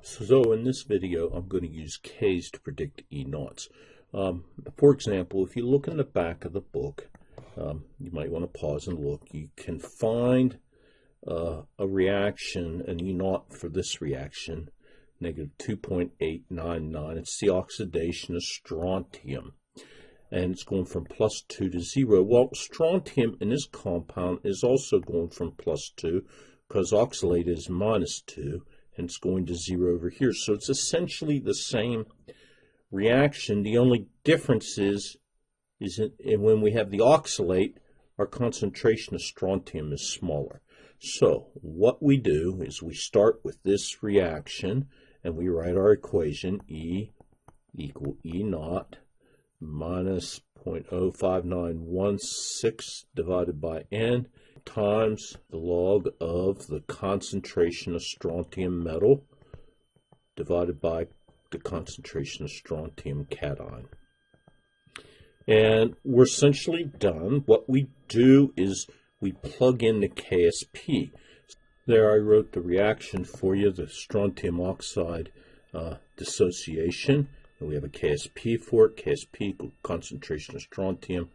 So in this video, I'm going to use K's to predict E naughts. For example, if you look in the back of the book, you might want to pause and look. You can find a reaction, an E naught for this reaction, negative 2.899. It's the oxidation of strontium, and it's going from +2 to 0. Well, strontium in this compound is also going from +2 because oxalate is -2. And it's going to 0 over here. So it's essentially the same reaction. The only difference is when we have the oxalate, our concentration of strontium is smaller. So what we do is we start with this reaction and we write our equation E equal E naught minus 0.05916 divided by N times the log of the concentration of strontium metal divided by the concentration of strontium cation. And we're essentially done. What we do is we plug in the KSP. There I wrote the reaction for you, the strontium oxide dissociation. And we have a KSP for it. KSP equal concentration of strontium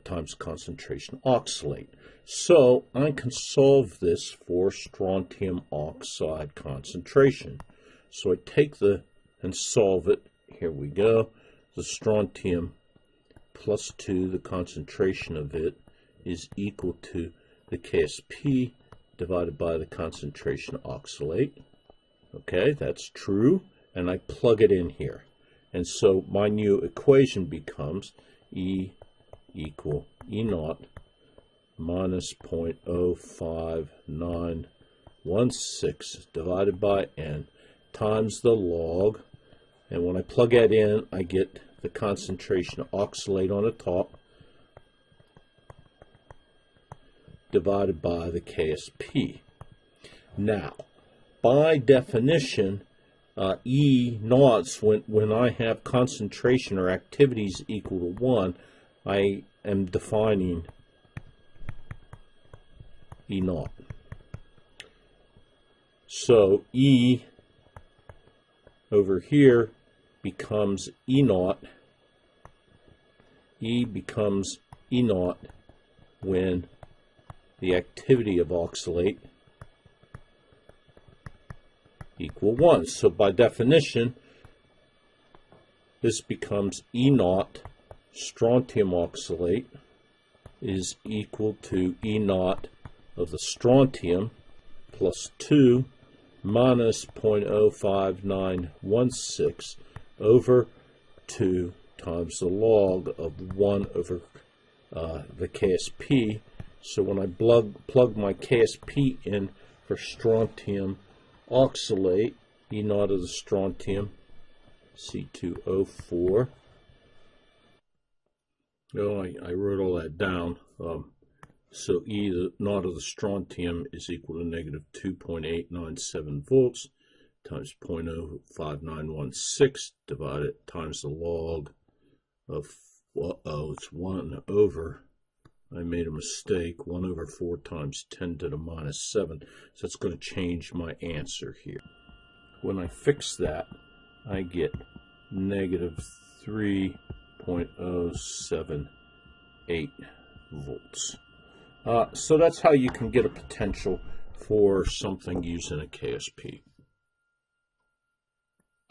times concentration oxalate. So I can solve this for strontium oxide concentration. So I take and solve it. Here we go. The strontium +2, the concentration of it, is equal to the KSP divided by the concentration of oxalate. Okay, that's true. And I plug it in here. And so my new equation becomes E equal E naught minus 0.05916 divided by N times the log. And when I plug that in, I get the concentration of oxalate on the top divided by the KSP. Now, by definition, E naughts, when I have concentration or activities equal to 1, I am defining E naught. So E over here becomes E naught. E becomes E naught when the activity of oxalate equal 1. So by definition, this becomes E naught strontium oxalate is equal to E naught of the strontium +2 minus 0.05916 over 2 times the log of 1 over the KSP. So when I plug my KSP in for strontium oxalate, E naught of the strontium, C2O4. Oh, I wrote all that down. So E naught of the strontium is equal to negative 2.897 volts times 0.05916 divided times the log of, it's 1 over, I made a mistake, 1 over 4 times 10 to the -7. So it's going to change my answer here. When I fix that, I get negative 3.078 volts. So that's how you can get a potential for something using a KSP.